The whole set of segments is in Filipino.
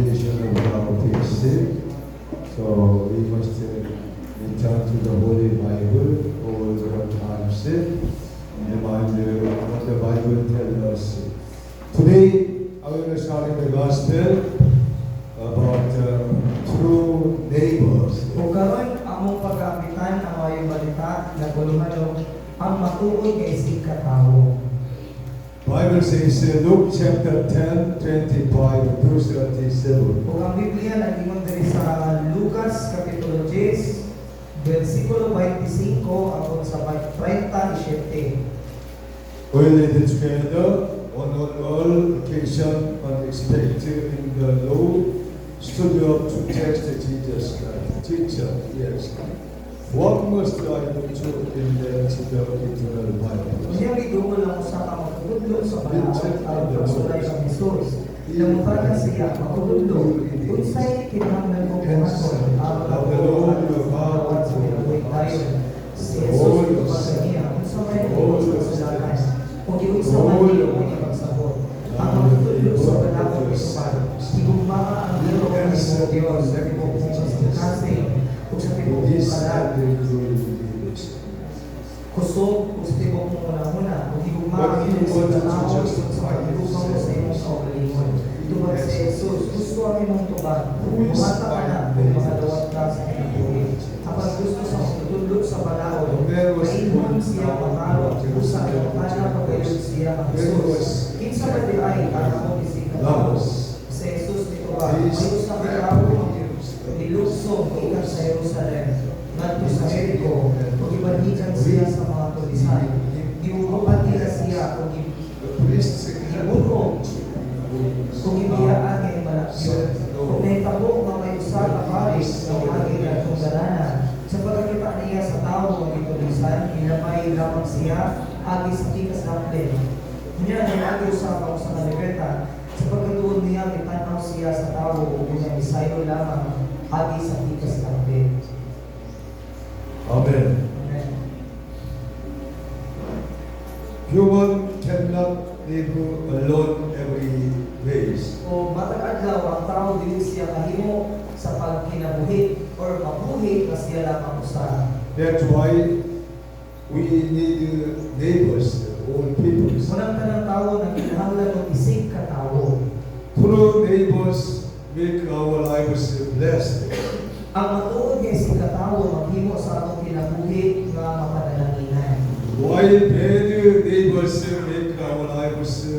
foundation of our faith. So we must return to the Holy Bible all the times. Remind what the Bible tells us. Today, I will start in the Gospel about true neighbors. Kung karon among pag-aapitan ang mayong balita na gulumanong ang matuod kay isig katawo. Bible says Luke chapter 10, 25 through 37. Kung ang Biblia nag-ingon diri sa Lucas kapitulo 10, versikulo 25 abot sa 37. We read it together on all occasion unexpected in the law studio to test Jesus. Teacher, yes. What must I do to enter the eternal Bible? Unya gidungol lang usa ka magtudlo sa balaod aron pagsulay sa Jesus. Ilamutagan siya magtudlo unsay kinahanglan mo pumasok aron ang bawat sa buhay tayo. Si Jesus ito sa niya unsa may kasalanan kung giunsa man niyo ang pagsabot. Ang magtudlo sa balaod isupan higugmaa ang Dios sa Dios sa tibok kasi kung sa tibok kalat kusog kung sa tibok mo muna-muna kung higugmaa ang Dios sa tao sa pagtulong mo sa imong kaugalingon. Tubag si Jesus, gusto ang imong tubag bumata ka na kung makadawat ka sa kinabuhi. Kapag gusto sa magtutulog sa balaod maingon siya pangarot usa ang kana pagayod siya ang Jesus. Kinsa ba di ay para mo isig si Jesus dito ba ayos na katawo nilusong ikan sa Jerusalem ngadto sa Jericho ug ibalikan siya sa mga tulisan giurupan nila siya ug giburong kung ibiyaan niya yung malakyon kung naitabo nga may usa ka paris ng aging at kungalanan sa pagkakita niya sa tao ng tulisan ilamay lamang siya agi sa tikas ng plen niya na agi usa ka sa nalibeta sa pagkatuon niya mitanaw siya sa tao ug niya isayo lamang agi sa tikas ng plen. Amen. Amen. Human cannot live alone every days. O matag adlaw ang tao dili siya kahimo sa pagkinabuhi or mabuhi na siya lamang usa. That's why we need neighbors, all people. Unang tanang tao na kinahanglan og isig ka tawo. True neighbors make our lives blessed. Ang matuod kay isig ka tawo maghimo sa atong kinabuhi nga mapadalanginan. While bad neighbors make our lives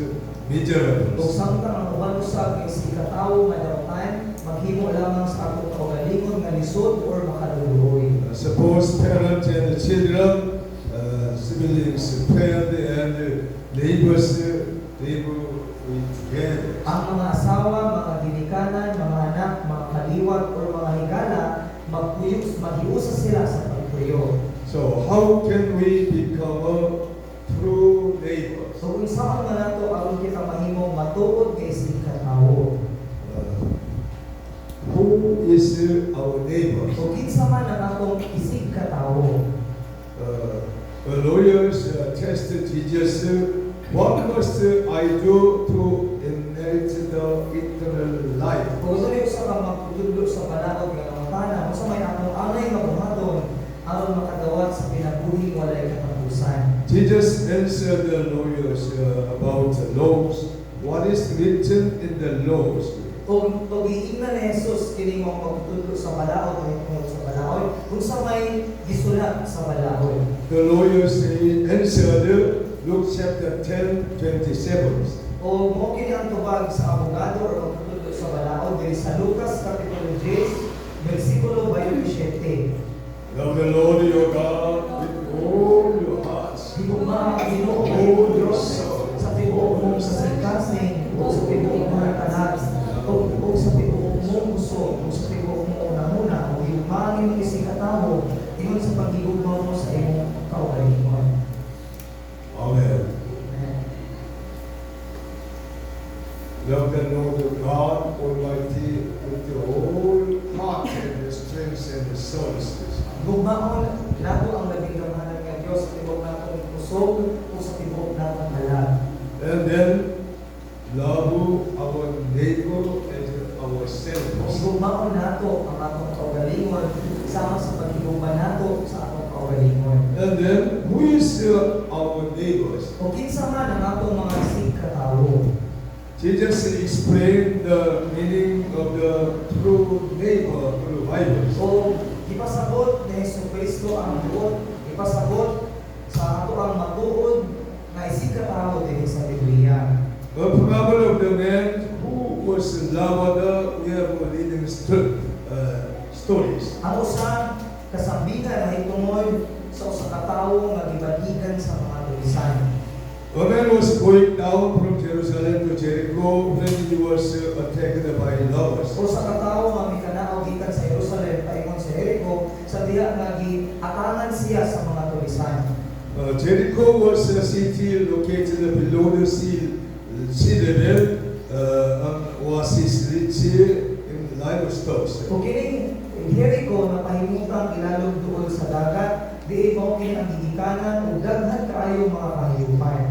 miserable. Kung samtang ang uban usab kay isig ka tawo nga daotan maghimo lamang sa atong kaugalingon nga lisod or makaluluoy. Suppose parents and children, siblings, parents and neighbors live together. Ang mga asawa, mga ginikanan, mga anak, mga kaliwat o mga higala maghiusa sila sa pagpuyo. So how can we become a true neighbor? So kung saan man nato aron kita mahimong matuod kay isig ka tawo. Who is our neighbor? So kinsa man ang atong isig ka tawo. The lawyers tested Jesus. What must I do to inherit the eternal life? Kung ito yung sa magtutulog sa balaod nga namatana, kung sa may atong angay nga buhaton aron makadawat sa pinabuhi walay katapusan. Jesus answered the lawyers about the laws. What is written in the laws? Kung pag-iingnan ni Jesus kini mo magtutulog sa balaod o tungod sa balaod, kung sa may gisulat sa balaod. The lawyers answered Luke chapter 10, 27. O mo kini ang tubag sa abogado o magtutulog sa balaod diri sa Lucas kapitulo 10 bersikulo 27. Love the Lord your God with all your hearts. Higugma ang Ginoo ang Diyos sa tibuok mong kasing-kasing o sa tibuok mong tanan o sa tibuok mong gusto o sa tibuok mong una-una o higugma ang imong isig katawo ingon sa paghigugma mo sa imong kaugalingon. Amen. Love the Lord your God Almighty with your whole heart and the strength and the sources. Gugmaon nato ang labing gamahan nga Dios sa tibuok natong pusog o sa tibuok natong halad. And then love our neighbor as our our sins. Higugmaon nato ang atong kaugalingon sama sa paghigugma nato sa atong kaugalingon. And then, who is our neighbors? O kinsa man ang atong mga sigkatawo. Jesus explained the meaning of the true neighbor through the Bible. O ipasabot ni Jesucristo ang buot, ipasabot sa ato ang matuod na isigkatawo dinhi sa Biblia. The parable of the man who was Lawada, we have leading stories. Ang usa kasambigan na hitungod sa usa ka tawo nga gibatigan sa mga tulisan. A man was going down from Jerusalem to Jericho when he was attacked by robbers. Usa ka tawo nga mikanaaw gikan sa Jerusalem paingon sa Jericho sa diha nga giatangan siya sa mga tulisan. Jericho was a city located below the sea level, an oasis rich in livestock. Kung kining Jericho na pahimutang ilalog doon sa dagat, diin mao kini ang gigikanan ug daghan kaayo mga kahayupan.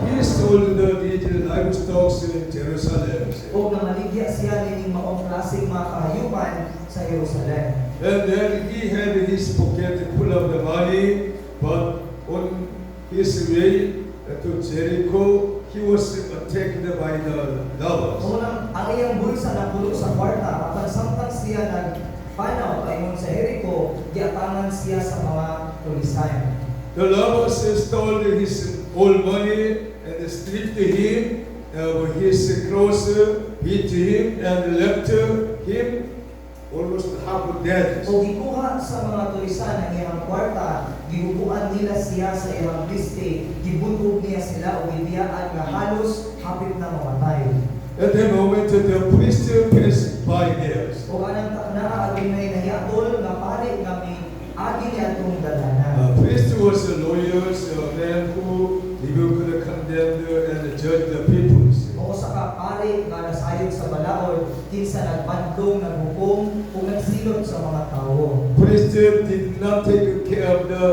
He sold these livestock in Jerusalem. O na maligya siya nining maong klaseng mga kahayupan sa Jerusalem. And then he had his pocket full of the money, but on his way to Jericho, he was attacked by the robbers. Unang ang iyang bulsa napulo sa kwarta, apan samtang siya nagpanaw paingon sa Jericho, giatangan siya sa mga tulisan. The robbers stole his all money and stripped him of his clothes, beat him, and left him almost half dead. O gikuha sa mga tulisan ang iyang kwarta, gihubuan nila siya sa iyang piste, gibutog niya sila o gibiyaan nga halos hapit na mamatay. At the moment the priest passed by there. O anang taknaa aging may nahiatol nga pari nga may agi niya itong dalanan. Priest was a lawyer, a man who rebuked, condemned, and judged the people. O sa kapari nga nasayod sa balaod, kinsa nagpadlong, naghukom, o nagsilot sa mga tao. Priest did not take care of the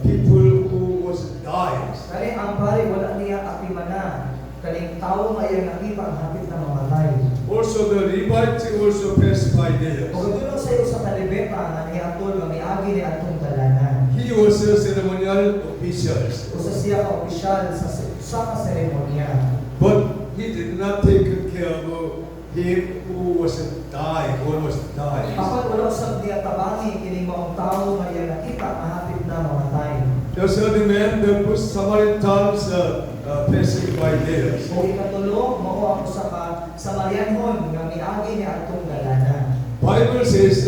people who was dying. Kani ang pari wala niya apimana, kaning tao nga iyang nakita ang hapit na mamatay. Also the Levites also passed by there. O ganoon sa iyo sa kalibeta nga niatol nga miagi ni atong dalanan. He was a ceremonial official, O sa siya ka opisyal sa kaseremonya. but he did not take care of him who was dying, almost dying. Apat wala sa diya tabangi kining maong tao nga iyang nakita nga hapit na mamatay. The certain man, the Samaritans passing by there. O ikatulo, mao ako sa Samarianhon nga miagi ni atong dalanan. Bible says,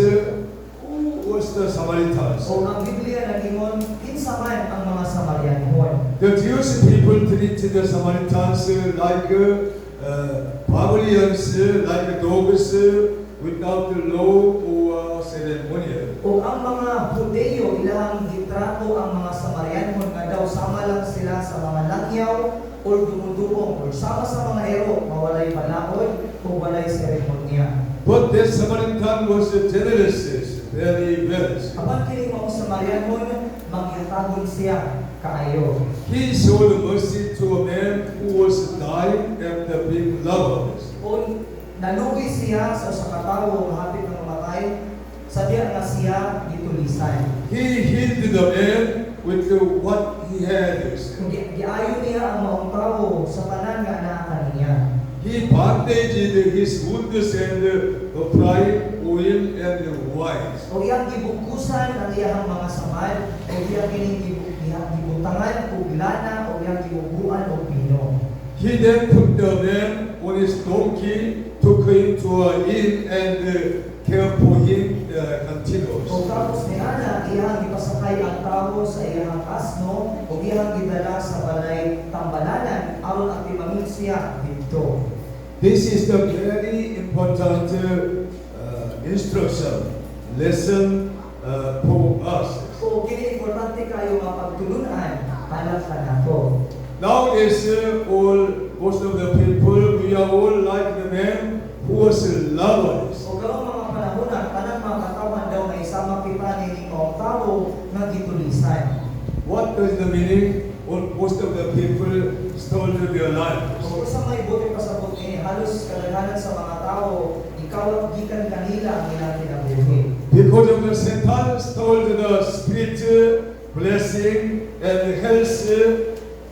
who was the Samaritans? O ang Biblia nagingon, kinsa man ang mga Samarianhon. The Jewish people treated the Samaritans like barbarians, like dogs without the law or ceremonial. O ang mga Hudeo ilang gitrato ang mga Samarianhon nga daw sama lang sila sa mga langyaw o dumudubong o sama sa mga hero mawalay balaod o walay seremonya. But the Samaritan was generous, very well. Apan kini mga Samarianhon mangyatagon siya kaayo. He showed mercy to a man who was dying and being loved. O nalugi siya sa sakatawo nga hapit na mamatay sa diya nga siya gitulisan. He healed the man with what he had. Giayo niya ang maong tawo sa tanan nga anaa niya. He bandaged his wounds and applied oil and wine. O iyang gibugkusan ang iyang mga samad, o iyang gibutangan o lana, o iyang gibubuan o pino. He then put the man on his donkey, took him to an inn, and cared for him continuously. O tapos ni Ana, iyang gipasakay ang tao sa iyang asno, o iyang gidala sa balay tambalanan, aron ang timangon siya dito. This is the very important instruction, lesson for us. O kini importante kayo nga pagtulunan, hanap ka nato. Nowadays, most of the people, we are all like the man who was lovers. O gawang mga panahon na tanang mga katawan daw na isama kita ni mga tao nga gitulisan. What is the meaning? Most of the people stole their lives. O sa may buti pasabot ni halos kadaghanan sa mga tao ikaw gikan kanila ang ilang kinabuhi. Because of the Satan stole the spirit, blessing, and health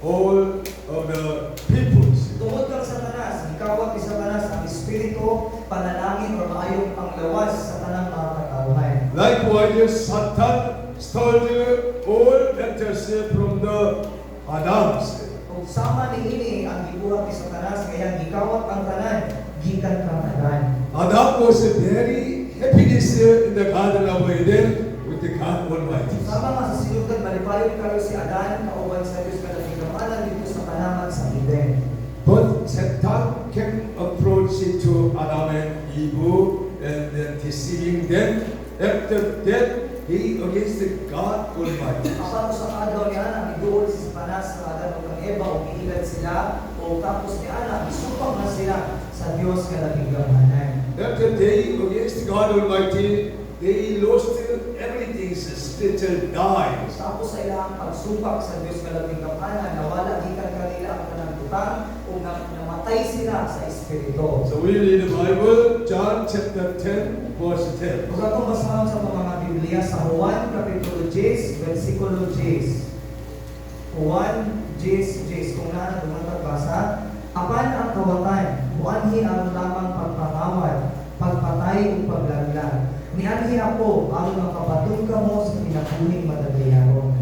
all of the peoples. Tungod kang Satanas, gikawat ni Satanas ang espiritu, panalangin o maayong panglawas sa tanang mga katauhan. Likewise, Satan stole all letters from the Adams. Kung sama ni ini ang gibuhat ni Satanas, kaya gikawat ang tanan, gikan kang tanan. Adam was very happiness in the Garden of Eden with the God Almighty. Sama nga sa sinugan, malipayon kayo si Adan, kauban sa Diyos kalagigamanan dito sa panaman sa Eden. But Satan can approach to Adam and Eve and then deceiving them. After that, he against God Almighty. Apan sa kadaw ni Ana, iduol si Satanas sa Adan o kang Eva, o iilan sila, o tapos ni Ana, isupang na sila sa Diyos kalagigamanan. After they against God Almighty, they lost everything, spiritual died. Tapos sa ilang pagsubak sa Diyos kalagigamanan, nawala gikan kanila ang kanagutang o namatay sila sa Espiritu. So we read the Bible, John chapter 10, verse 10. Kung atong basahan sa mga Biblia sa Juan Kapitulo 10, versikulo 10. Juan 10, kung naan itong magbasa, apan ang kawatan, buanhi ang lamang pagpangawad, pagpatay o paglaglag. Nianhi ako, ang makabatong kamo sa pinapuning madagayaron.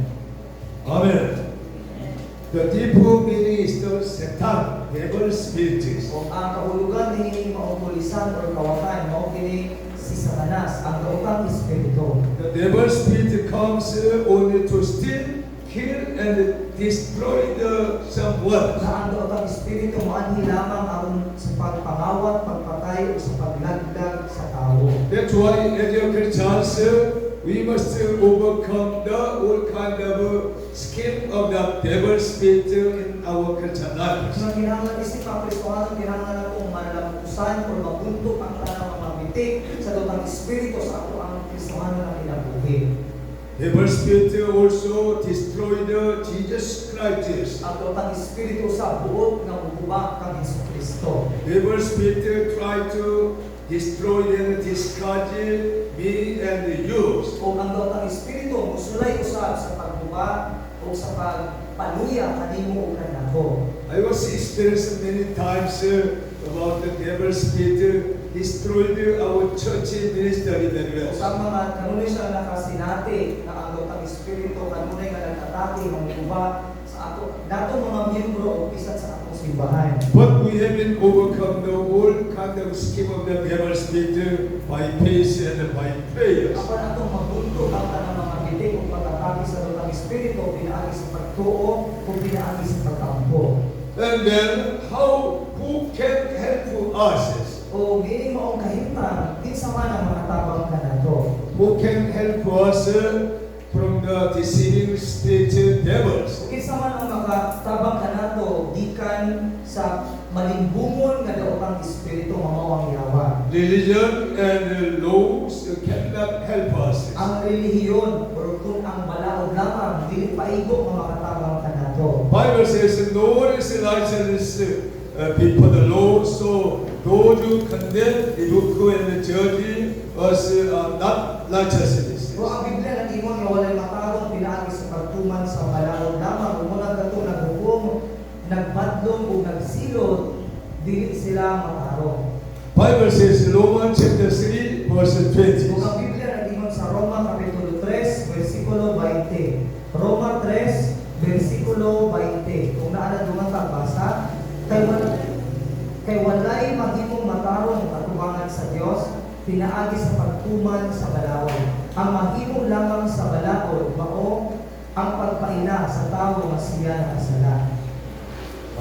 Amen. The deeper meaning is the Satan, devil spirits. O ang kahulugan ni mautulisan o kawatan, maukini si Satanas, ang daupang espiritu. The devil spirit comes only to steal, kill, and destroy the someone. Na ang daupang espiritu maanhi lamang ang sa pagpangawat, pagpatay o sa paglagdag sa tao. That's why as a Christians, we must overcome the all kind of scheme of the devil spirit in our Christian life. Kung kinahanglan isip ang Kristohanon, kinahanglan akong malalampusan o mabuntok ang tanang mga bitik sa daupang espiritu sa ako ang Kristohanon ang kinabuhi. Devil spirit also destroyed Jesus Christ. Ang daupang espiritu sa buot ng ububak kang Jesucristo. Devil spirit tried to destroy and discourage me and you. O ang daupang espiritu musulay usab sa pagbuba o sa pagpaluya kanimo o kanako. I was experienced many times about the devil spirit destroyed our church ministry very well. Sa mga kanunay siya nakasinati na ang daupang espiritu kanunay nga nag-atake ng uba sa ato dato mga miyembro o pisan sa atong simbahan. But we have been overcome the whole kind of scheme of the devil spirit by faith and by prayers. Apan atong mabunto ang tanang mga bitik o pag-atake sa daupang espiritu pinaagi sa pagtuo o pinaagi sa pagkampo. And then who can help us? O gining maong kahimtang kinsa man ang makatabang kanato. Who can help us from the deceiving spirit devils? O kinsa man ang makatabang kanato gikan sa malimbungon nga daupang espiritu mamawang yawa. Religion and laws cannot help us. Ang relihiyon o kung ang balaod lamang dili paigo nga makatabang kanato. Bible says no one is righteous before the law, so those who condemn, rebuke, and judge us are not righteousness. O ang Biblia nag-ingon nga walay matarong pinaagi sa pagtuman sa balaod lamang umunang kato naghukom, nagbadlong o nagsilot, dili sila matarong. Bible says Romans chapter 3 verse O 20. ang Biblia nag-ingon sa Roma Kapitulo 3, versikulo 20. Roma 3, versikulo 20. Kung naala dungan pagbasa, kay walay maghimong matarong katubangan sa Dios, pinaagi sa pagtuman sa balaod. Ang maghimo lamang sa balaod mao ang pagpaila sa tawo nga siya nakasala.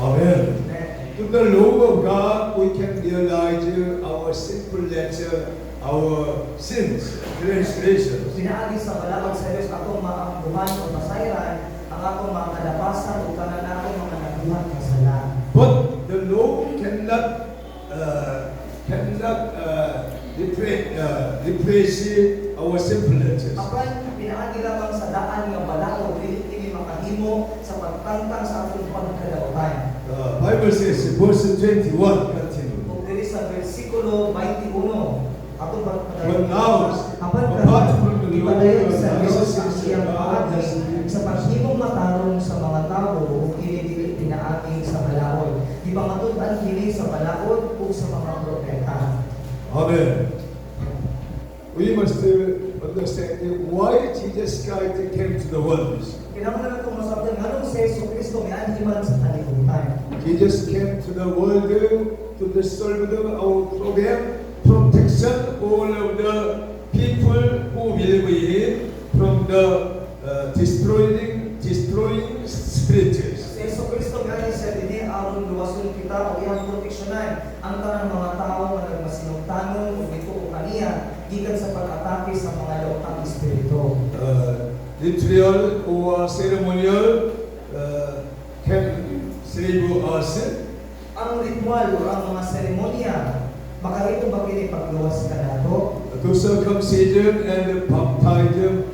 Amen. To the law of God, we can realize our sinful nature, our sins, transgressions. Pinaagi sa balaod sa Dios atong maamduhan o masayran ang atong mga kalapasan o kanan atong mga nabuhat kasala. But the law cannot replace our sinful natures. Apan pinaagi lamang sa daan nga balaod dili makahimo sa pagtangtang sa atong pagkadautan. Bible says, verse 21, continue. Kung diri sa versikulo 21, Paglaos. Apan Apart from the ipadayon Lord, sa Diyos Jesus ang is iyang God, paagi yes. sa paghimong matarong sa mga tao o kini pinaagi sa balaod. Di ba matudan kini sa balaod o sa mga propeta? Amen. We must understand why Jesus Christ came to the world. Kinahanglan natin masabtan nganong si Jesucristo may anhiman sa kalibutan. Jesus came to the world to serve our program, protection all of the people who believe in Him from the destroying spirits. Si Jesucristo gani sa dinhi aron luwason kita o iyang proteksyonan ang tanang mga tao nga nagmasinugtanon o gituo kaniya gikan sa pag-atake sa mga lautang espiritu. Ritual or ceremonial can save us. Ang ritual o ang mga seremonya makarito ba kini pagluwas kanato? The circumcision and the baptism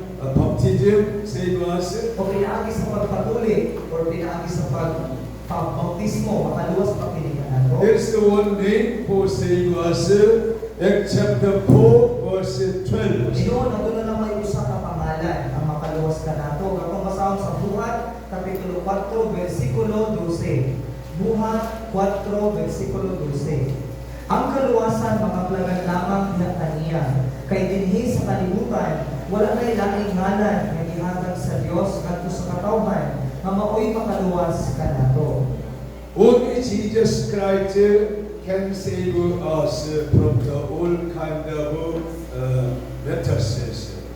save us. O pinaagi sa pagpatuli o pinaagi sa pagbautismo makaluwas pa kini kanato? There's the one name for save us. Acts chapter 4 verse 12. Diyon, ato na lang may usa ka pangalan ang makaluwas kanato. Katong basahon sa Buhat, Kapitulo 4, versikulo 12. Buhat 4, versikulo 12. Ang kaluwasan makaplagan lamang na kaniya. Kay dinhi sa kalibutan, wala na'y laing ngalan nga gihatag sa Dios kadto sa katawhan nga maoy makaluwas kanato. Only Jesus Christ can save us from the all kind of matters.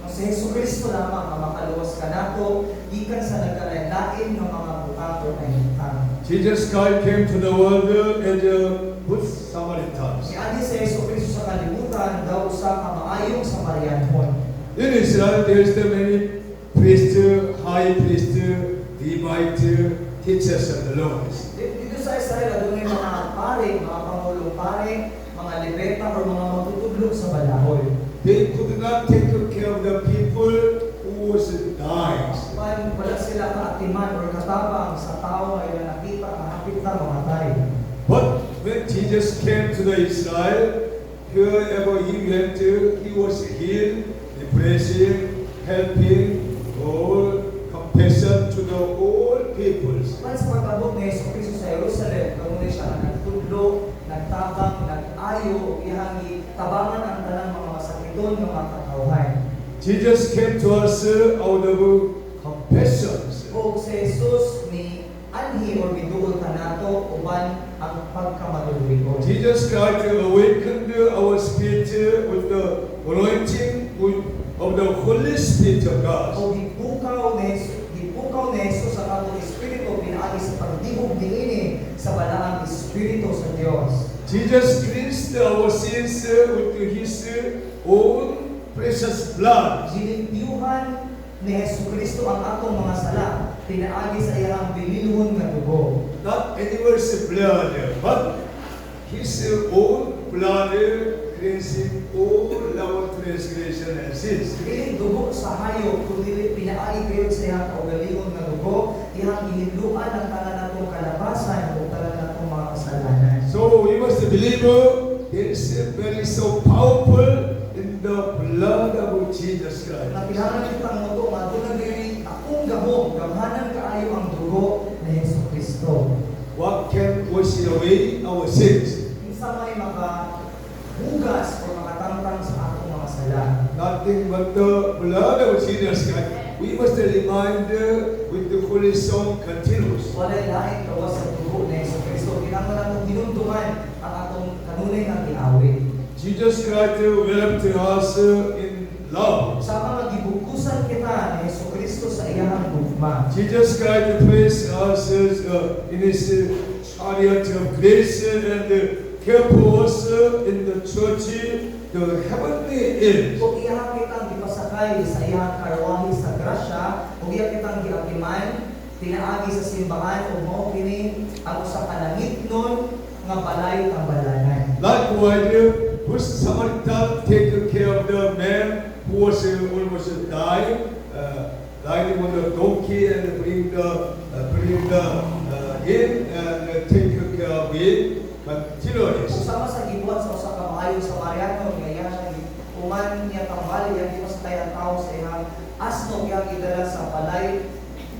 Si Jesucristo lamang ang makaluwas kanato gikan sa nagkalain-lain nga mga butang o kahintang. Jesus Christ came to the world as a good Samaritan. Si ani si Jesucristo sa kalibutan daw usa ka maayong Samaritanhon. In Israel, there is the many priests, high priest, Levite, teachers of the law. Dito sa Israel adunay mga pare, mga pangulong pare, mga lebeta o mga magtutudlog sa balahoy. They could not take care of the people who was dying. Wala sila kaatiman o katabang sa tao ngayon nakita na hapit na mamatay. But when Jesus came to the Israel, wherever he went, he was healed, blessing, helping, all compassion to the all peoples. Man sa pag-abot ni Jesucristo sa Jerusalem, kamunay siya nagtudlo, nagtabang, nag-ayo, o iyang tabangan ang tanang mga masakiton ng mga katawhan. Jesus came to us out of compassion. O si Jesus ni anhi o biduol kanato uban ang pagkamadulwigon. Jesus Christ awakened our spirit with the anointing of the Holy Spirit of God. O gipukaw ni Jesus sa atong espiritu pinaagi sa pagdibog niini sa balaang espiritu sa Dios. Jesus cleansed our sins with His own precious blood. Gilimpyuhan ni Jesucristo ang atong mga sala pinaagi sa iyang bililhon nga dugo. Not anyone's blood, but His own blood cleansing all our transgression and sins. Dili dugo sa hayop kundi pinaagi kayo sa iyang kaugalingong nga dugo, iyang gihinluan ang tanan natong kalabasan o tanan natong mga kasalanan. So we must believe there is very so powerful in the blood of Jesus Christ. Nakilangan kitang moto, madunag diri akong gahom, gamhanan kaayo ang dugo ni Jesucristo. What can wash away our sins? Kinsa may makahugas o makatangtang sa atong mga sala. Nothing but the blood of Jesus Christ. We must remind with the Holy Song continuous. Walay lain kawas sa dugo ni Jesucristo. Kinahanglan natong hinumduman ang atong kanunay nga giawit. Jesus Christ welcomed us in love. Sa mga gibukusan kita ni Jesucristo sa iyang gugma. Jesus Christ placed us in His chariot of grace and care for us in the church, the heavenly inn. Kung iyang kitang gipasakay sa iyang karwahe sa grasya, kung iyang kitang giakiman, tinaagi sa simbahan o mao kini ang usa ka langitnon nga balay tambalanan. Likewise, good Samaritan take care of the man who was almost dying, riding on the donkey and bring the in and take care of him continually. Kung sama sa gibuhat sa usa ka maayong Samaryano nga iyang human niya tambali, yang iwas tayo ang tao sa ihang asno, yang idala sa balay,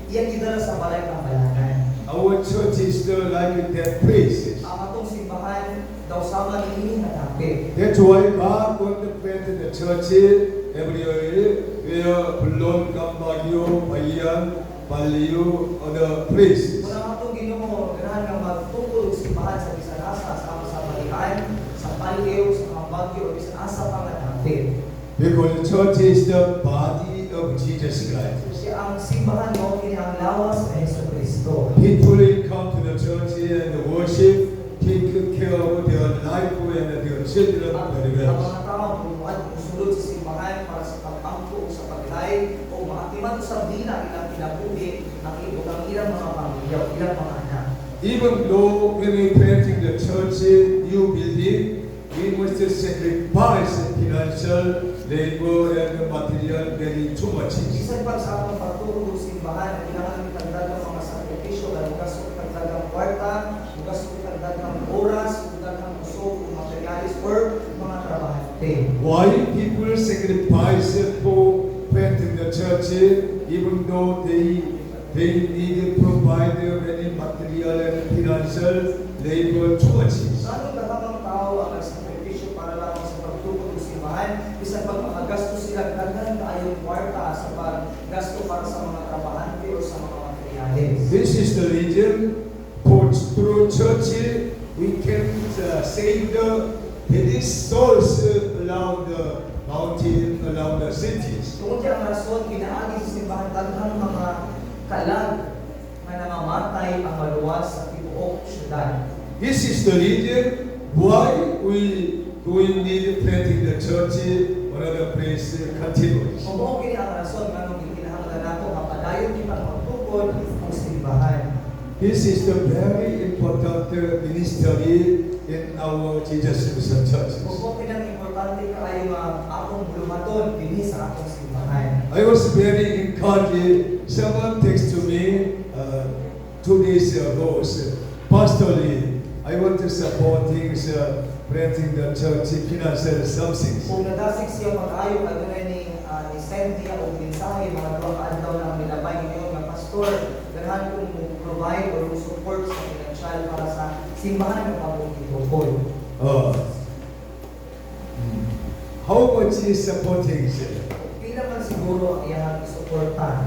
yang idala sa balay kambalanan. Our church is still like that place. Ang atong simbahan, daw sama ni natapi. That's why God want to plant the church everywhere where Bulon, Kambagyo, Bayan, Baliyo, other places. Muna atong Ginoo, ganahan nga magtungkol og simbahan sa bisan asa sama sa Balian, sa Baliw, sa Kambagyo, o bisan asa pa nga natapi. Because the church is the body of Jesus Christ. Kasi ang simbahan mo, kini ang lawas ni Jesucristo. People come to the church and worship, take care of their life and their children very Ang well. mga tao bumuhat, musulod sa simbahan para sa pagpangko o sa paglay o maatiman sa dina ilang kinabuhi ng ilang ilang mga pamilya o ilang mga anak. Even though when we planting the church, new building, we must sacrifice financial, labor, and material very too much. Bisan pag sa atong pagtulog sa simbahan, kailangan itagdagang mga sakripisyo, bukas o itagdagang kwarta, bukas o itagdagang oras, itagdagang usok, materialis, or mga trabahante. Why people sacrifice for planting the church, even though they need to provide many material and financial labor too much. Sa anong dahamang tao ang nagsakripisyo para lamang sa pagtulog sa simbahan, bisan pag makagasto sila daghan kaayong kwarta sa paggasto para sa mga trabahante o sa mga materialis. This is the reason for through church we can save the many souls around the mountain, around the cities. Tungod ang rason, pinaagi sa simbahan daghang mga kalag na namamatay ang maluwas sa tibuok syudad. This is the reason why we need planting the church one of the place continues. Kung mao kini ang rason nganong gikinahanglan nato mapadayon kita magtukod ang simbahan. This is the very important ministry in our Jesus Mission Church. Kung mao kini ang importante kaayo nga akong buluhaton dinhi sa akong simbahan. I was very encouraged. Someone texted to me 2 days ago, Pastor Lee, I want to support things, planting the church, financial something. Kung nadasig siya mag-ayo adunay ni send niya og mensahe mga duha ka adlaw na milabay ngayon nga pastor, ganahan kong mo-provide or support sa financial para sa simbahan ng pagtutugod. How much is supporting? Pila man siguro ang iyang suporta.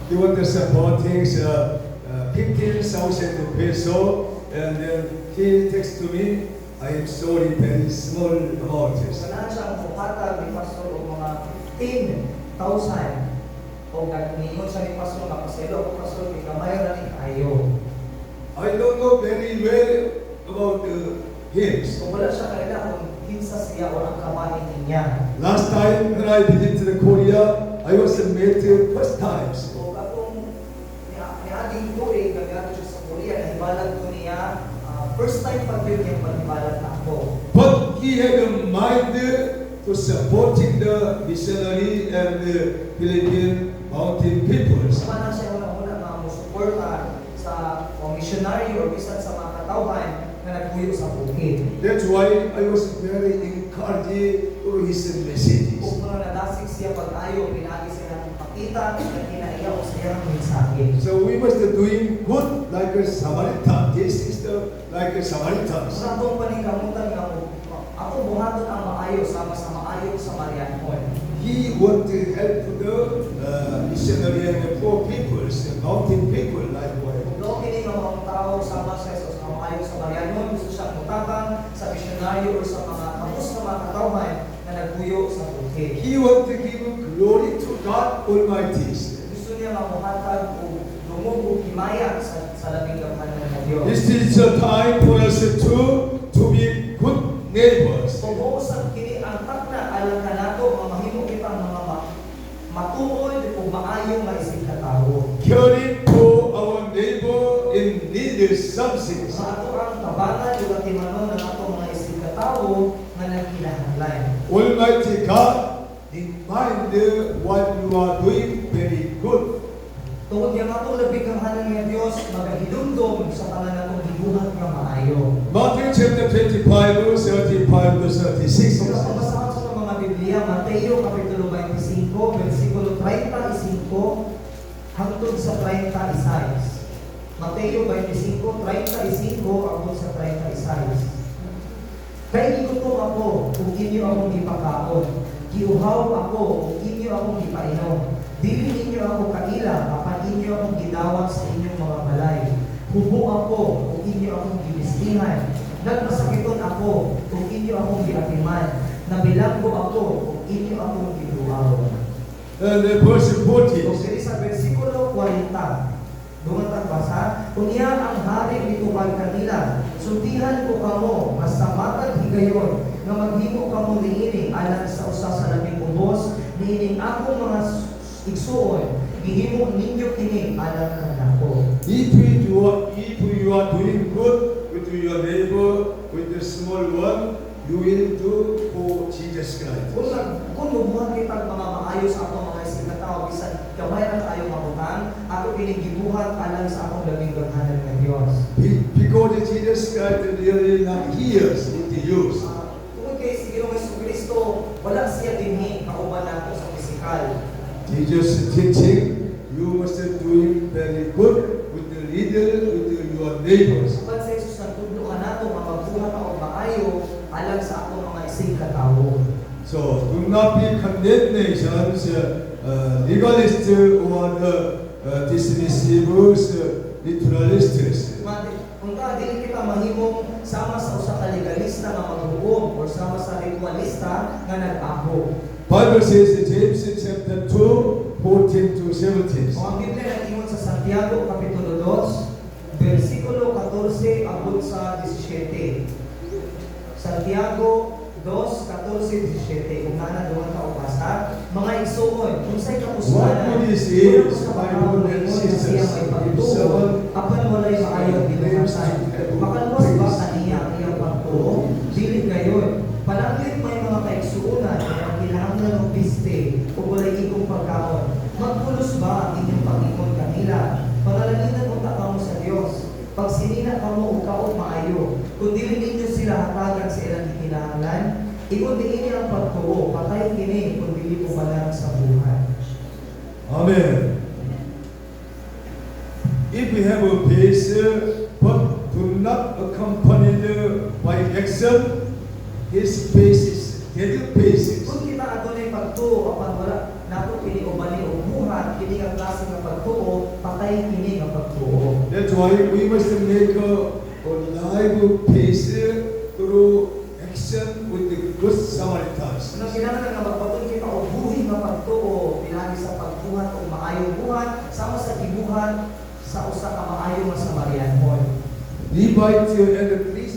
You want to support things 15,000 peso, and then he texts to me, I am sorry, very small amount. Ganahan siya ang bukatan ni pastor og mga 10,000 o nagningon siya ni pastor nga paselo o pastor kay gamay ra ni kayo. I don't know very well about hymns. Kung wala siya kanila kung hinsa siya o ang kamay niya. Last time when I visited Korea, I was met first times. So katong niaging tuig kagato siya sa Korea nahibalag ko niya first time pag-build niya paghibalag na ako. But he had a mind to supporting the missionary and the Philippine mountain peoples. Mana siya una nga mo suporta sa missionary or bisan sa mga katawhan na nagpuyo sa bukid. That's why I was very encouraged to his messages. Kung mga nadasig siya pag-ayo, pinagi siya ng pakita, na kinaiyaw siya ng mensahe. So we must be doing good like a Samaritan. This is the like a Samaritan. Sa atong paningkamutan nga ako buhaton ang maayo sama sa maayo sa Marianhon. He want to help the missionary and the poor peoples, the mountain people likewise. Kung kini nga mga tao sama sa Jesus nga maayo sa Marianhon, gusto siyang mutabang sa missionary or sa mga kamus na mga katawhan na nagpuyo sa bukid. He want to give glory to God Almighty. Gusto niya mamuhatag o lumog o himaya sa labing gamhanan ng Diyos. This is the time for us to be good neighbors. Kung uusap kini ang takna alam ka nato nga mahimo kitang mga matuod o maayong maisig ka tao. Caring for our neighbor in need something. Sa ato ang tabangan o katimanon ng ato mga isig ka tao nga nagkinahanglan. Almighty God, remind what you are doing very good. Tungod yung atong labing kamhanan nga Diyos, magahilumdom sa tanan natong gibuhat nga maayo. Matthew chapter 25, verse 35 to 36. Kung basahan sa mga Biblia, Mateo Mateo Kapitulo 25, versikulo 35 hangtod sa 36. Mateo 25, 35 hangtod sa 36. Kay gigutom ako kung inyo akong ipakaon, giuhaw ako kung inyo akong ipainom, dili ninyo ako kaila apan inyo akong gidawat sa inyong mga balay. Hubo ako kung inyo akong gibistingan, nagpasakiton ako kung inyo akong giatiman, nabilanggo ako kung inyo akong giduaw. And verse Kung 40. diri sa versikulo 40, dungan tagbasa, kung iya ang hari nitubag kanila, sultihan ko kamo, mas sa matag higayon, nga maghimo kamo niini, alang sa usa sa labing ubos, niining akong mga igsuon, gihimo ninyo kini, alang kanako. If you are doing good with your neighbor, with the small one, you will do for Jesus Christ. Kung mabuhat kita mga maayos ako mga isikataw, bisan kamay ang ayaw mabutang, ako kinigibuhat alang sa akong labing gaghanan ng Diyos. Because Jesus Christ really not hears, it use. Tungkol kay si Ginoong Jesucristo, wala siya dinhi kauban nato sa pisikal. Jesus teaching, you must do it very good with the leader, with your neighbors. Pag sa Jesus nagtudlo ka nato, nga magbuhat ako maayo, alang sa akong mga isikataw. So do not be condemnations, legalists or dismissives, literalists. Kung dili kita mahimong sama sa usa ka legalista nga maghukom or sama sa ritualista nga nag-ako. Bible says in James chapter 2, 14 to 17. Kung ang Biblia nag-ingon sa Santiago Kapitulo 2, versikulo 14 abot sa 17. Santiago 2:14-17. Kung nana doon ka upasa, mga igsuon, kung sa'y kapusuanan, What this is, Bible and sisters, apan wala'y maayaw binuhasan. Makalwas ba kaniya ang iyang pagtuo? Dili gayon. Palanglit may mga kaigsuunan na kinahanglan ng piste o wala'y ikong pagkaon. Magpulos ba ang inyong pag-ikon kanila? Pangalanginan unta kamo sa Dios. Pag sinina kamo o kaon maayo, kung dili ninyo sila hatagan sa ilang kinahanglan, ikon diini ang pagtuo, patay kini kung dili mo balang sa buhay. Amen. If we have a pace, but do not accompany by action, his pace is dead pace. Kung kita adunay pagtuo, apan wala nato kini o bali o buhat, kini ang klase nga pagtuo, patay kini nga pagtuo. That's why we must make a live pace through action with the good Samaritans. Nang kinahanglan nga magpatun kita o buhi nga pagtuo, pinagi sa pagbuhat o maayong buhat, sama sa gibuhat sa usa ka maayong nga Samarianon. Levite and the priest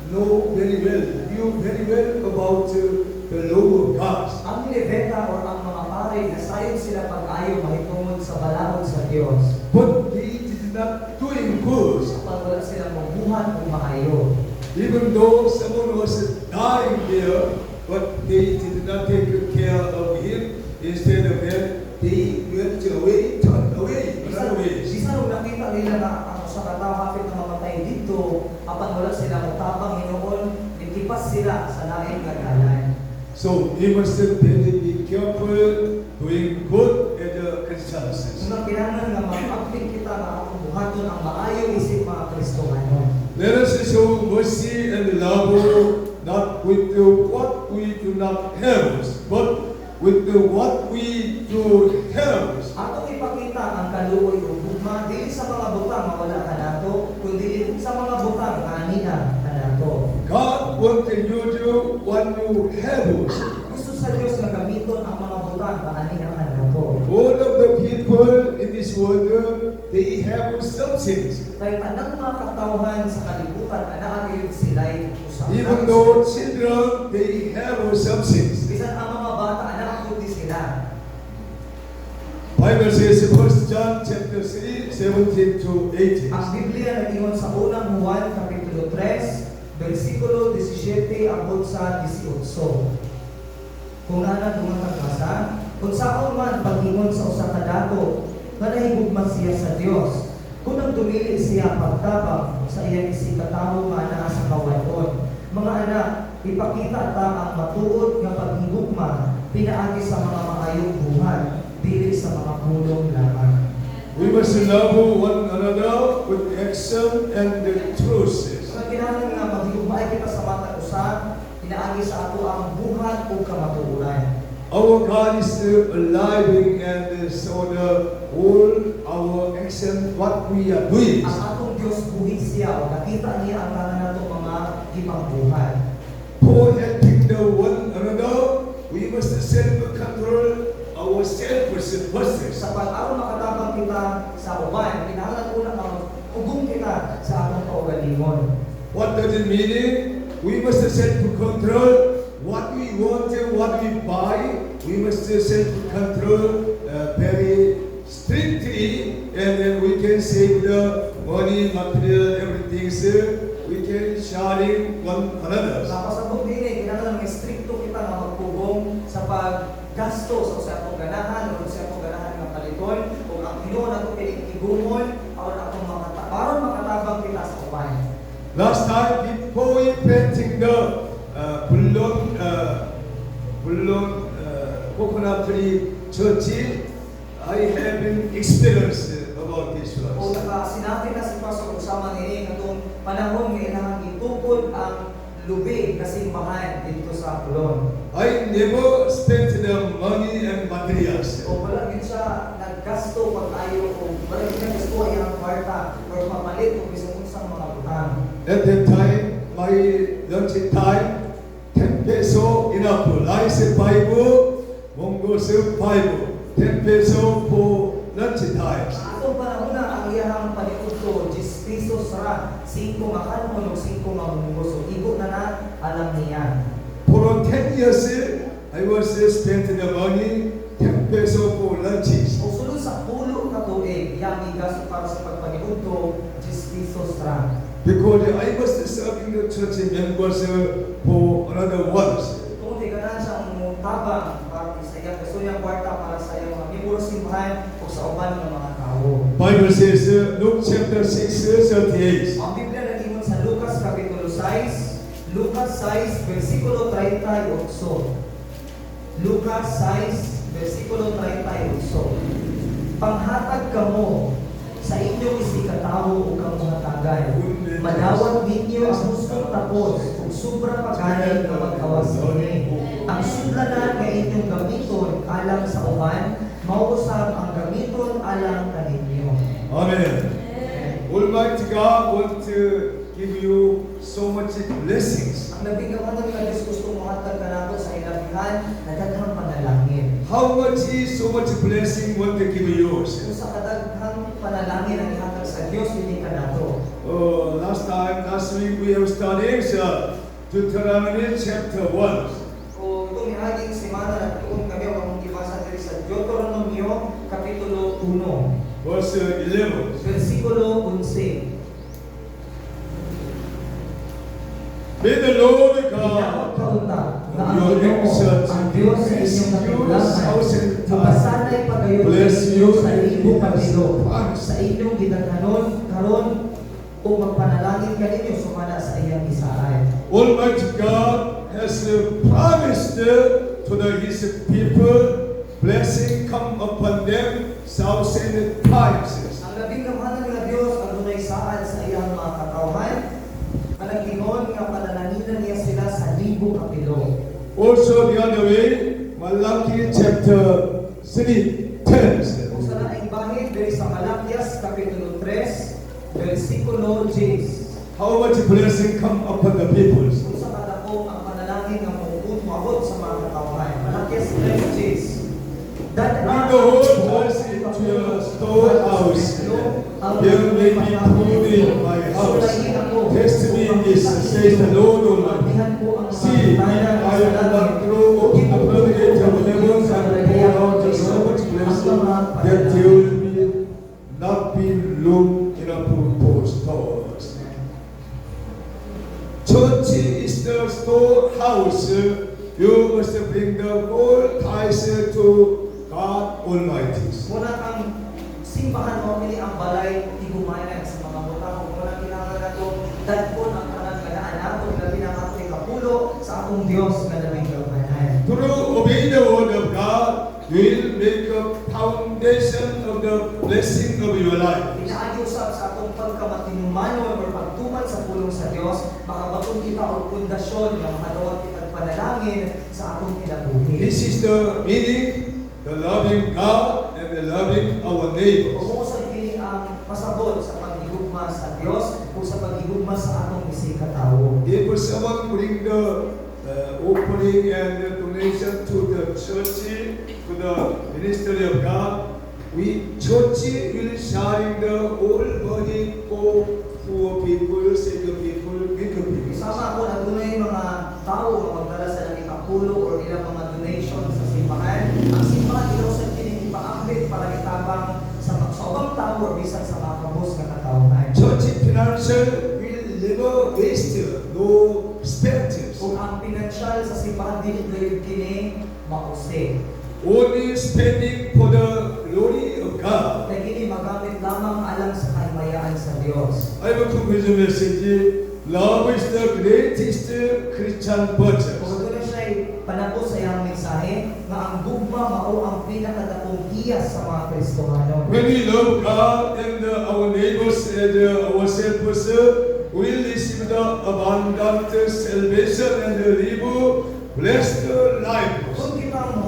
know very well, knew very well about the law of God. Ang Levita o ang mga pare, nasayon sila pag-ayo mahitungod sa balahod sa Dios. But they did not doing good. Kapag wala silang mabuhat o maayo. Even though someone was dying there, but they did not take care of him. Instead of that, they went away, turned away, ran away. Bisan nung nakita nila na ang sa katao hapit na mamatay dito, apan wala sila matapang hinoon, nitipas sila sa laing kagalan. So we must really be careful doing good at the Christians. Kung kinahanglan nga mag-acting kita na akong buhaton ang maayo isip mga Kristohanon. Let us show mercy and love, not with what we do not have, but with what we do have. Atong ipakita ang kaluoy o gugma, dili sa mga butang nga wala ka nato, kundi sa mga butang nga anina ka nato. God wants you to what you have. Gusto sa Diyos na gamiton ang mga butang nga anina ka nato. All of the people in this world, they have something. Kaya anang mga katawhan sa kalibutan, anaan yun sila'y usap. Even though children, they have something. Bisan ang mga bata, anaan yun di sila. Bible says, 1 John chapter 3, 17 to 18. Ang Biblia nag-ingon sa unang Juan, Kapitulo 3, versikulo 17 abot sa 18. Kung nana dumatagasa, kung saan man pag-ingon sa usa ka dato, nga nahigugma siya sa Dios. Kung nagdumili siya pagtabang sa iyang isikatawo nga naa sa kawayon. Mga anak, ipakita ta ang matuod nga paghigugma higugma pinaagi sa mga maayong buhat dili sa mga pulong lamang. We must love one another with action and the truth. Sa kinahanglan nga maghigugmaay kita sa matag usa pinaagi sa ato ang buhat ug kamatuoran. Our God is alive and so the all our action, what we are doing. Ang atong Dios buhi siya o nakita niya ang tanan natong mga gipangbuhat. For helping the one another, we must self-control ourselves first. Sa pag-aron makatabang kita sa uban, kinahanglan una nga ugong kita sa atong kaugalingon. What does it mean? We must self-control what we want, what we buy. We must self-control very strictly, and then we can save the money, material, everything. We can sharing one another. Napasabot din kinahanglan nga stricto kita nga magpugong sa paggasto sa atong ganahan o sa atong ganahan nga paliton o ang Ginoo nato kining higumon aron atong aron makatabang kita sa uban. Last time, before we planting the Bullon coconut tree church, I have been experienced about this O verse. sinabi na si Pastor usama ni katong panahon nga ilang itukod ang lubi kasimbahan dito sa Pulon. I never spent the money and materials. O wala gid siya naggasto pag-ayo o wala gid siya gasto ay ang kwarta or pamalit o bisan unsang mga butang. At that time, my lunch time, 10 peso enough. Rice 5, munggo soup 5, 10 peso for lunch time. Sa atong panahon na ang iyahang paniudto 10 pesos ra, 5 nga kanon ug 5 nga munggo. So igo na alam niya. For 10 years, I was spent the money 10 peso for lunches. O sulod sa pulo ka tuig, iyang igasto para sa pagpaniudto 10 pesos ra. Because I was serving the church members for another ones. Kung di ka na siyang tabang para sa iyang gusto niyang kwarta para sa iyang mga miyembro simbahan o sa uban ng mga tao. Bible says, Luke chapter 6, 38. Ang Biblia nag-ingon sa Lucas Kapitulo 6, Lucas 6, versikulo 38. Lucas 6, versikulo 38. Panghatag kamo sa inyong isikatawo o kamuhatagan. Madawat ninyo ang hustong tapos ug sobra pagkain nga magkawas ini. Ang sudlanan nga inyong gamiton alang sa uban, mausab ang gamiton alang kaninyo. Amen. Almighty God want to give you so much blessings. Ang labing kamatang nga Diyos gusto mo hatag ka nato sa ilabihan na daghang panalangin. How much is so much blessing want to give you? Kung sa kadaghang panalangin ang ihatag sa Diyos, hindi ka nato. Last week we have studied Deuteronomy chapter 1. Kung itong ihaging semana na tuon kami ang ibasa diri sa Deuteronomio Kapitulo 1, Verse 11. versikulo 11. May the Lord Pinakot God kaunta na ang your Ginoo, exalt ang Diyos sa inyong katunglangan, mapasanay pagayon bless you sa inyong kapilo, promise. sa inyong gidaghanon karon o magpanalangin kaninyo sumana sa iyang isaan. Almighty God has promised to His people blessing come upon them 1,000 times. Ang labing kamahanan nga Diyos ang dunay saan sa iyang mga katawhan, panaglingon nga panalangin niya sila sa libo kapilo. Also the other way, Malachi chapter 3 tells. Kung sa naing bahid diri sa Malakias Kapitulo 3, versikulo 10. How much blessing come upon the people? Kung sa kadako ang panalangin nga moabot sa mga katawhan. Malakias 3:10. That Bring the whole church into your storehouse. There may be food in my house. Test me in this, says the Lord Almighty. See, I will not throw open the floodgates of heaven and pour out so much blessing that there will be not be room enough for stores. Church is the storehouse. You must bring the whole tithes to God Almighty. Muna ang simbahan mo ini ang balay tigumayan sa mga butang kung muna kinahanglan nato dadpon ang kanang ganaan nato labi na ato kapulo sa atong Dios nga labing gawanayan. Through will make a foundation of the blessing of your life. Inaayusap sa atong pagkamatinumanon o pagtuman sa pulong sa Dios, makabatong kita o pundasyon nga makadawat kita panalangin sa atong kinabuhi. This is the meaning, the loving God and the loving our neighbors. Kung sa kini ang pasabot sa paghigugma sa Dios o sa paghigugma sa atong isig katawo. If someone bring the opening and the donation to the church, to the ministry of God, we church will shine the all body for poor people, sick people, weak people. Sama ako na dunay mga tao nga magdala sa ilang ikapulo o ilang mga donation sa simbahan. Ang simbahan ilaw sa kini ipaambit para itabang sa ubang tao o bisan sa mga kabos nga katawhan. Church financial will never waste, no spendings. Kung ang pinansyal sa simbahan dili gayud kini mausig. Only spending for the glory of God. Kaya kini magamit lamang alang sa kahimayaan sa Dios. I will conclude the message. Love is the greatest Christian virtue. Kung ito na siya'y panabot sa iyang mensahe, na ang gugma mao ang pinakadakong hiyas sa mga Kristohano. When we love God and our neighbors and ourselves, we will receive the abundant salvation and live blessed life. Kung kita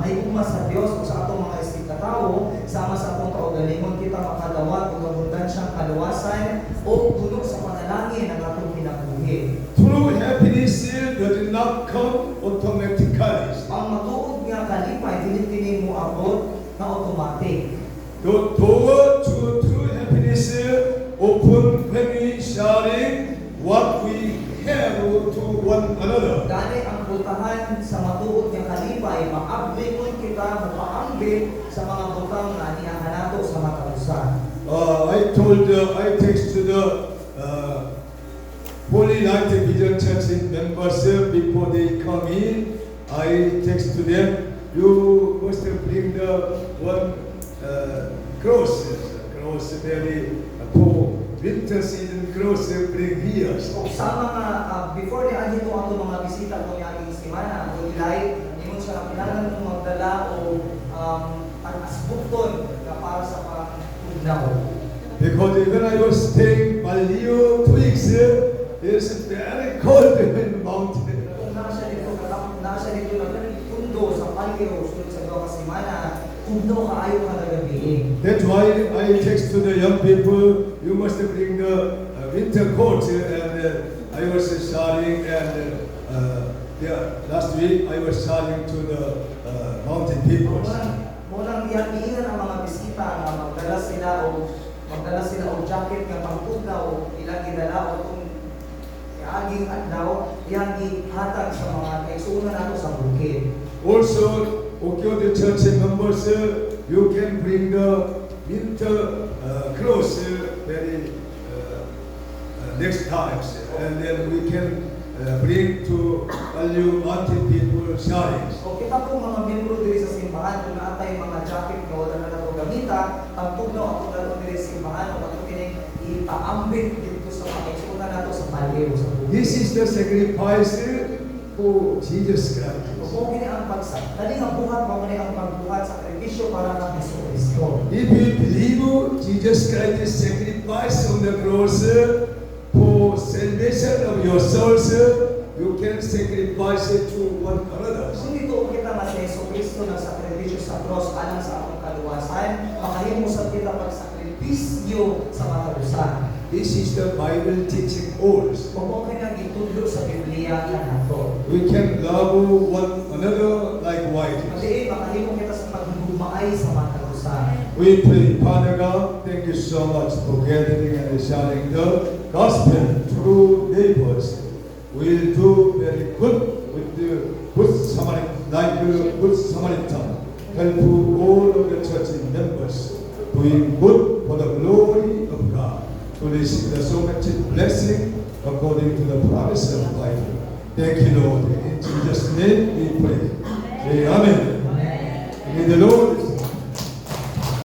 mahigugma sa Diyos o sa atong mga istig katao, sama sa atong kaugalingon kita makadawat o abundansyang kaluwasan o puno sa panalangin ang atong kinabuhi. True happiness does not come automatically. Ang matuod nga kalipay, dili kini mo abot na automatic. The door to true happiness open when we sharing what we have to one another. Gani ang butahan sa matuod nga kalipay, maablingon kita, mapaambit sa mga butang na aniyahan nato sa mga kausan. I text to the Holy Light Vision Church members before they come in. I text to them, you must bring the one cross very for winter season cross bring here. O sa mga, before ni Andy po ang mga bisita ko niya ang semana, ang ilay, ingon siya kailangan mong magdala o asbukton na para sa pagtugnaw. Because when I was staying Balio 2 weeks, it's very cold in the mountain. Kung nasa dito na pundo sa Palio, sunod sa doon semana, pundo kaayo ka nagabi. That's why I text to the young people, you must bring the winter coat. And I was sharing, and last week I was sharing to the mountain people. Munang iyan ang mga bisita na magdala sila o jacket nga pangtugnaw o ilang gidala o kung aging adlaw, iyang ihatag sa mga kaisunan nato sa bukid. Also, okay, the church members, you can bring the winter clothes very next times, and then we can bring to all you mountain people sharing. O kita po mga membro diri sa simbahan, kung naatay mga jacket na wala na nato gamita, pagtugnaw ako nato diri sa simbahan, o pag kining ipaambit dito sa mga kaisunan nato sa Palio sa bukid. This is the sacrifice for Jesus Christ. Kung kini ang pagsak, dali nga buhat mo ang pagbuhat sa sakripisyo para kang Kristo. If you believe Jesus Christ sacrifice on the cross for salvation of your souls, you can sacrifice it to one another. Kung dito kita nga si Kristo nagsakripisyo sa cross alang sa atong kaluwasan, makahimusap kita pagsakripisyo sa mga kalusan. This is the Bible teaching us. Kung kaya gitudlo sa Biblia na nato. We can love one another likewise. Mali makahimo kita sa pagbumaay sa mga kalusan. We pray, Father God, thank you so much for gathering and sharing the gospel through neighbors. We'll do very good with the Good Samaritan, like the Good Samaritan. Help all of the church members doing good for the glory of God, to receive the so much blessing according to the promise of the Bible. Thank you, Lord. In Jesus' name we pray. Say amen. May the Lord